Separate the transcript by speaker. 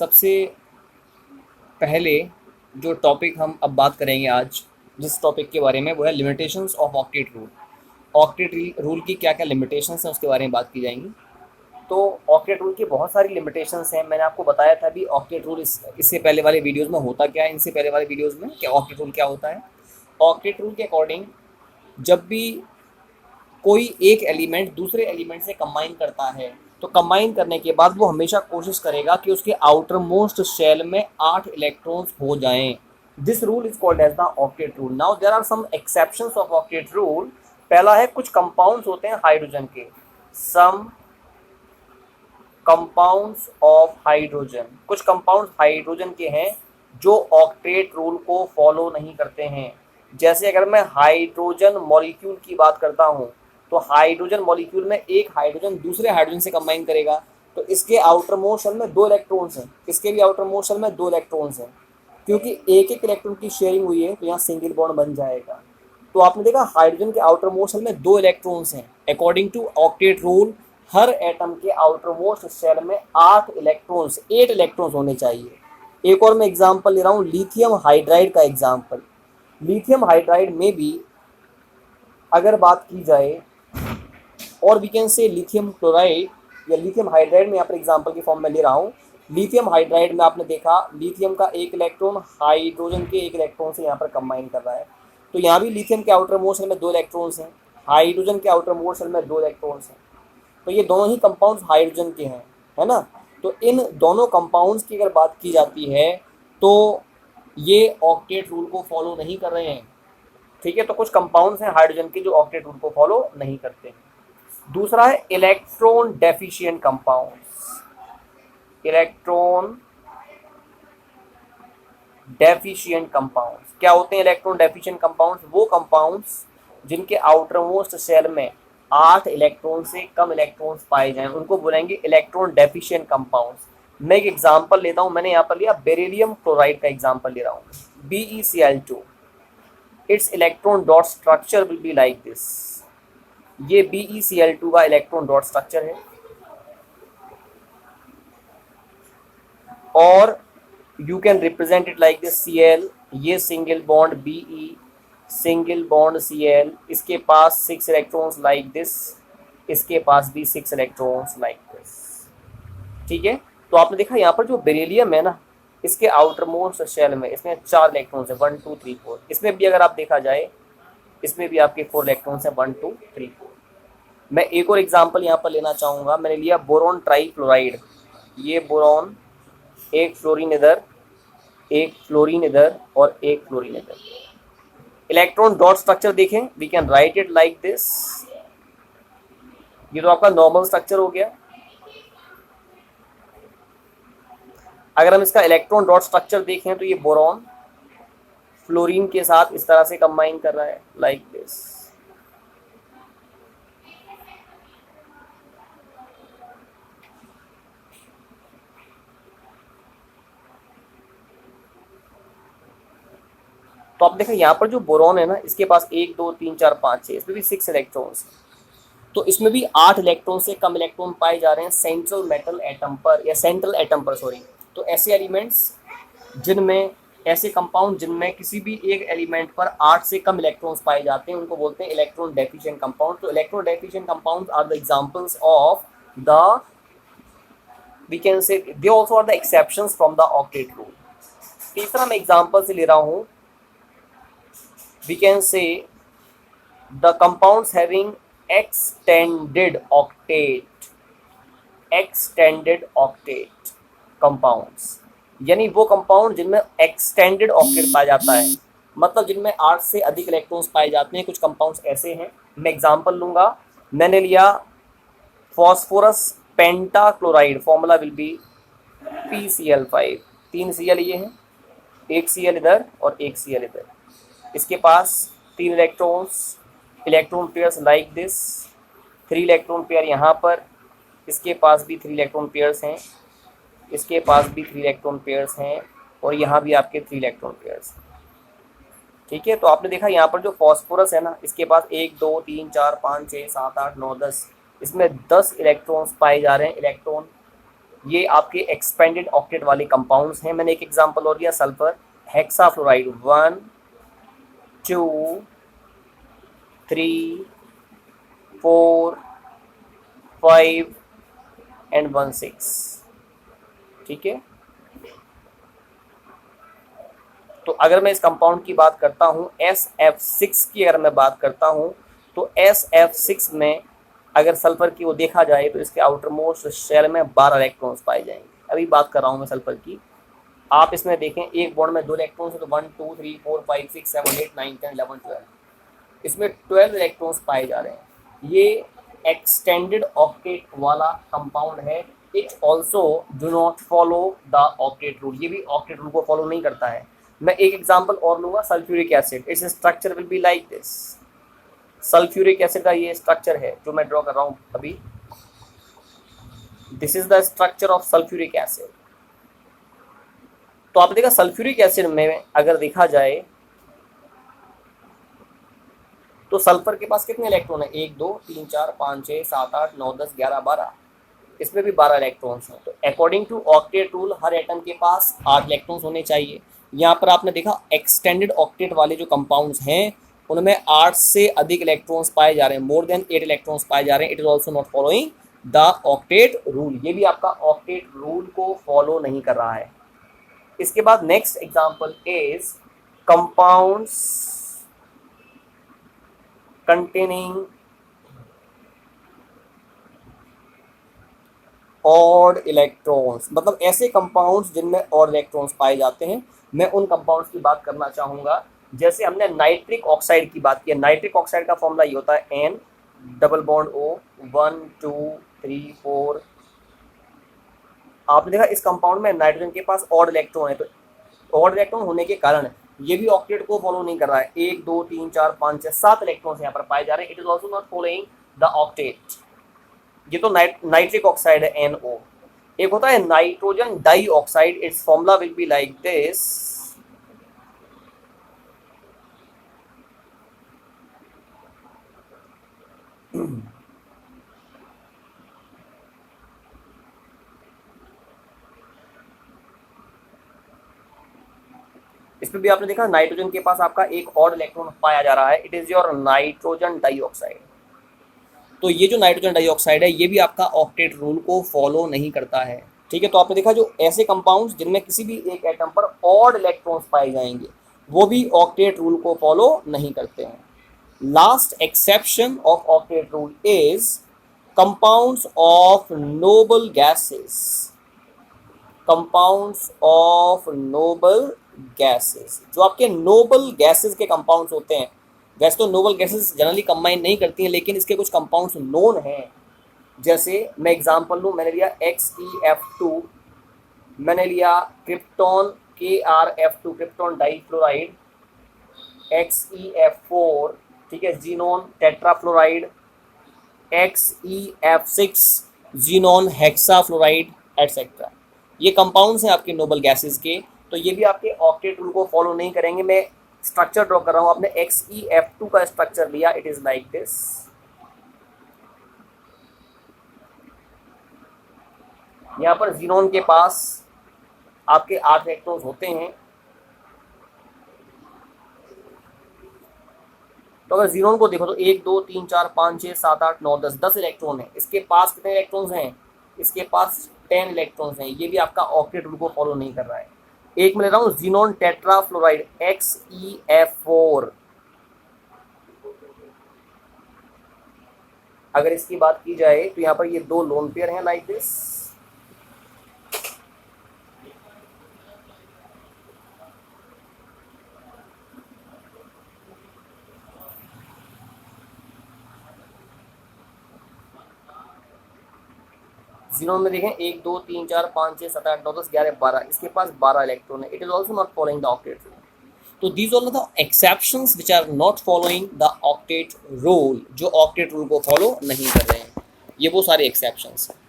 Speaker 1: सबसे पहले जो टॉपिक हम अब बात करेंगे आज, जिस टॉपिक के बारे में, वो है limitations of octet rule. Octet rule की क्या क्या लिमिटेशंस हैं उसके बारे में बात की जाएंगी। तो ऑक्टेट रूल की बहुत सारी लिमिटेशंस हैं। मैंने आपको बताया था भी ऑक्टेट रूल इससे पहले वाले वीडियोस में होता क्या है, इनसे पहले वाले वीडियोस में क्या ऑक्टेट रूल क्या होता है। ऑक्टेट रूल के अकॉर्डिंग जब भी कोई एक एलिमेंट दूसरे एलिमेंट से कंबाइन करता है तो कंबाइन करने के बाद वो हमेशा कोशिश करेगा कि उसके आउटर मोस्ट शेल में 8 इलेक्ट्रॉन्स हो जाएं। This rule is called as the octet rule. Now there are some exceptions of octet rule. पहला है, कुछ कंपाउंड्स होते हैं हाइड्रोजन के, सम कंपाउंड्स ऑफ हाइड्रोजन, कुछ कंपाउंड्स हाइड्रोजन के हैं जो ऑक्टेट रूल को फॉलो नहीं करते हैं। जैसे अगर मैं हाइड्रोजन मॉलिक्यूल की बात करता हूँ तो हाइड्रोजन मॉलिक्यूल में एक हाइड्रोजन दूसरे हाइड्रोजन से कंबाइन करेगा तो इसके आउटर मोस्ट शेल में 2 इलेक्ट्रॉन्स हैं, इसके भी आउटर मोस्ट शेल में 2 इलेक्ट्रॉन्स हैं। क्योंकि एक एक इलेक्ट्रॉन की शेयरिंग हुई है तो यहाँ सिंगल बॉन्ड बन जाएगा। तो आपने देखा हाइड्रोजन के आउटर मोस्ट शेल में 2 इलेक्ट्रॉन्स हैं। अकॉर्डिंग टू ऑक्टेट रूल हर एटम के आउटर मोस्ट शेल में 8 इलेक्ट्रॉन्स होने चाहिए। एक और मैं एग्जांपल ले रहा हूँ, लिथियम हाइड्राइड का एग्जांपल। लिथियम हाइड्राइड में भी अगर बात की जाए, और we can say lithium chloride या लिथियम हाइड्राइड में यहाँ पर एग्जांपल के फॉर्म में ले रहा हूँ। लिथियम हाइड्राइड में आपने देखा लिथियम का एक इलेक्ट्रॉन हाइड्रोजन के एक इलेक्ट्रॉन से यहाँ पर कंबाइन कर रहा है। तो यहाँ भी लिथियम के आउटर मोस्ट शेल में 2 इलेक्ट्रॉन्स हैं, हाइड्रोजन के आउटर मोस्ट शेल में 2 इलेक्ट्रॉन्स हैं। तो ये दोनों ही कंपाउंड्स हाइड्रोजन के हैं, है ना। तो इन दोनों कंपाउंड्स की अगर बात की जाती है तो ये ऑक्टेट रूल को फॉलो नहीं कर रहे हैं। ठीक है, तो कुछ कंपाउंड्स हैं हाइड्रोजन के जो ऑक्टेट रूल को फॉलो नहीं करते हैं। दूसरा है electron deficient compounds. Electron deficient compounds क्या होते हैं? इलेक्ट्रॉन डेफिशिएंट कंपाउंड्स वो कंपाउंड्स जिनके आउटर मोस्ट शेल में 8 इलेक्ट्रॉन से कम इलेक्ट्रॉन्स पाए जाएं, उनको बोलेंगे इलेक्ट्रॉन डेफिशिएंट कंपाउंड्स। मैं एक एग्जांपल लेता हूं, मैंने यहाँ पर लिया बेरिलियम क्लोराइड का एग्जांपल ले रहा हूँ, BeCl2। It's electron dot structure will be like this. ये BeCl2 का इलेक्ट्रॉन डॉट स्ट्रक्चर है और you can represent it like this. Cl, ये single bond Be, single bond Cl, इसके पास 6 इलेक्ट्रॉन्स लाइक दिस, इसके पास भी 6 इलेक्ट्रॉन्स लाइक दिस। ठीक है, तो आपने देखा यहाँ पर जो बेरिलियम है ना, इसके आउटर मोस्ट शेल में इसमें 4 इलेक्ट्रॉन्स है, 1 2 3 4। इसमें भी अगर आप देखा जाए इसमें भी आपके 4 इलेक्ट्रॉन्स है, 1 2 3 4। मैं एक और एग्जांपल यहाँ पर लेना चाहूँगा, मैंने लिया बोरॉन ट्राईक्लोराइड। ये बोरॉन, एक फ्लोरीन इधर, एक फ्लोरीन इधर और एक फ्लोरीन इधर। इलेक्ट्रॉन डॉट स्ट्रक्चर देखें, we can write it like this. ये तो आपका नॉर्मल स्ट्रक्चर हो गया। अगर हम इसका इलेक्ट्रॉन डॉट स्ट्रक्चर देखें तो ये बोरॉन फ्लोरीन के साथ इस तरह से कंबाइन कर रहा है लाइक दिस। तो आप देखें यहाँ पर जो बोरॉन है ना, इसके पास 1 2 3 4 5 6, इसमें भी 6 इलेक्ट्रॉन्स। तो इसमें भी 8 इलेक्ट्रॉन से कम इलेक्ट्रॉन पाए जा रहे हैं सेंट्रल मेटल एटम पर, या सेंट्रल एटम पर सॉरी। तो ऐसे एलिमेंट्स जिनमें, ऐसे कंपाउंड जिनमें किसी भी एक एलिमेंट पर 8 से कम इलेक्ट्रॉन्स पाए जाते हैं उनको बोलते हैं इलेक्ट्रॉन डेफिशिएंट कंपाउंड। तो electron deficient compounds are the examples of the, we can say they also are the exceptions from the octet rule. तीसरा मैं एग्जांपल से ले रहा हूं, we can say the compounds having extended octet compounds, यानी वो compound जिनमें extended octet पाया जाता है, मतलब जिनमें 8 से अधिक इलेक्ट्रॉन्स पाए जाते हैं। कुछ कंपाउंड्स ऐसे हैं, मैं एग्जांपल लूंगा। मैंने लिया phosphorus pentachloride, formula will be PCl5। 3 Cl ये हैं, एक Cl इधर और एक Cl इधर। इसके पास 3 electron pairs like this, 3 electron pair यहाँ पर, इसके पास भी 3 इलेक्ट्रॉन पेयर्स हैं, इसके पास भी 3 इलेक्ट्रॉन पेयर्स हैं और यहाँ भी आपके 3 इलेक्ट्रॉन पेयर्स। ठीक है, तो आपने देखा यहाँ पर जो फॉस्फोरस है ना, इसके पास 1 2 3 4 5 6 7 8 9 10, इसमें 10 इलेक्ट्रॉन्स पाए जा रहे हैं, इलेक्ट्रॉन ये आपके एक्सपेंडेड ऑक्टेट वाले कंपाउंड्स हैं। मैंने एक एग्जांपल और दिया, सल्फर हेक्साफ्लोराइड 1 2 3 4 5 एंड 1 6। ठीक है, तो अगर मैं इस कंपाउंड की बात करता हूँ SF6 की, अगर मैं बात करता हूँ तो SF6 में अगर सल्फर की वो देखा जाए तो इसके आउटर मोस्ट शेल में 12 इलेक्ट्रॉन्स पाए जाएंगे। अभी बात कर रहा हूँ मैं सल्फर की। आप इसमें देखें एक बॉन्ड में 2 इलेक्ट्रॉन्स है तो 1 2 3 4 5 6 7 8 9 10 11 12, इसमें 12 इलेक्ट्रॉन्स पाए जा रहे हैं। ये एक्सटेंडेड ऑक्टेट वाला कंपाउंड है। It also do not follow the octet rule, ये भी ऑक्टेट रूल को फॉलो नहीं करता है। मैं एक एग्जांपल और लूंगा, sulphuric acid, its structure will be like this. Sulphuric acid का ये स्ट्रक्चर है जो मैं ड्रॉ कर रहा हूं अभी। This is the structure of sulphuric acid. तो आप देखा सल्फ्यूरिक एसिड में अगर देखा जाए तो सल्फर के पास कितने इलेक्ट्रॉन है, 1 2 3 4 5 6 7 8 9 10 11 12, इसमें भी 12 इलेक्ट्रॉन्स हैं। तो अकॉर्डिंग टू ऑक्टेट रूल हर एटम के पास 8 इलेक्ट्रॉन्स होने चाहिए। यहाँ पर आपने देखा एक्सटेंडेड ऑक्टेट वाले जो कंपाउंड्स हैं उनमें 8 से अधिक इलेक्ट्रॉन्स पाए जा रहे हैं, मोर देन 8 इलेक्ट्रॉन्स पाए जा रहे हैं। It is also not following the octet rule, ये भी आपका ऑक्टेट रूल को फॉलो नहीं कर रहा है। इसके बाद next example is compounds containing odd electrons, मतलब ऐसे कंपाउंड्स जिनमें ऑड इलेक्ट्रॉन्स पाए जाते हैं। मैं उन कंपाउंड्स की बात करना चाहूंगा। जैसे हमने नाइट्रिक ऑक्साइड की बात की है, नाइट्रिक ऑक्साइड का फॉर्मूला ये होता है N डबल बॉन्ड O 1 2 3 4। आपने देखा इस कंपाउंड में नाइट्रोजन के पास ऑड इलेक्ट्रॉन है, तो ऑड इलेक्ट्रॉन होने के कारण ये भी ऑक्टेट को फॉलो नहीं कर रहा है। 1 2 3 4 5 6 7 इलेक्ट्रॉन्स यहाँ पर पाए जा रहे हैं। It is also not following the octet. ये तो नाइट्रिक ऑक्साइड है NO। एक होता है nitrogen dioxide, it's formula will be like this. इसमें भी आपने देखा नाइट्रोजन के पास आपका एक ऑड इलेक्ट्रॉन पाया जा रहा है। It is your nitrogen dioxide. तो ये जो नाइट्रोजन डाइऑक्साइड है ये भी आपका ऑक्टेट रूल को फॉलो नहीं करता है। ठीक है, तो आपने देखा जो ऐसे कंपाउंड्स जिनमें किसी भी एक एटम पर ऑड इलेक्ट्रॉन्स पाए जाएंगे वो भी ऑक्टेट रूल को फॉलो नहीं करते हैं। Last exception of octet rule is compounds of noble gases. Compounds of noble gases, जो आपके नोबल गैसेस के कंपाउंड्स होते हैं। वैसे तो नोबल गैसेस जनरली कंबाइन नहीं करती हैं, लेकिन इसके कुछ कंपाउंड्स नोन हैं। जैसे मैं एग्जांपल लूँ, मैंने लिया XeF2, मैंने लिया krypton KrF2 krypton difluoride, XeF4, ठीक है, xenon tetrafluoride, XeF6 xenon hexafluoride etcetera. ये कंपाउंड्स हैं आपके नोबल गैसेस के, तो ये भी आपके ऑक्टेट रूल को फॉलो नहीं करेंगे। मैं स्ट्रक्चर ड्रॉ कर रहा हूँ। आपने XeF2 का स्ट्रक्चर लिया, इट इज लाइक दिस। यहाँ पर जीनोन के पास आपके 8 इलेक्ट्रॉन्स होते हैं। तो अगर जीनोन को देखो तो 1 2 3 4 5 6 7 8 9 10 10 इलेक्ट्रॉन है। इसके पास कितने इलेक्ट्रॉन्स हैं? इसके पास 10 इलेक्ट्रॉन्स हैं। ये भी आपका ऑक्टेट रूल को फॉलो नहीं कर रहा है। एक मैं ले रहा हूँ जीनोन टेट्राफ्लोराइड XeF4। अगर इसकी बात की जाए तो यहाँ पर ये 2 लोन पेयर हैं लाइक दिस। जीनोन में देखें 1 2 3 4 5 6 7 8 9 10 11 12, इसके पास 12 इलेक्ट्रॉन है। It is also not following the octet rule. तो these are the exceptions which are not following the octet rule, जो ऑक्टेट रूल को फॉलो नहीं कर रहे हैं। ये वो सारे एक्सेप्शंस हैं।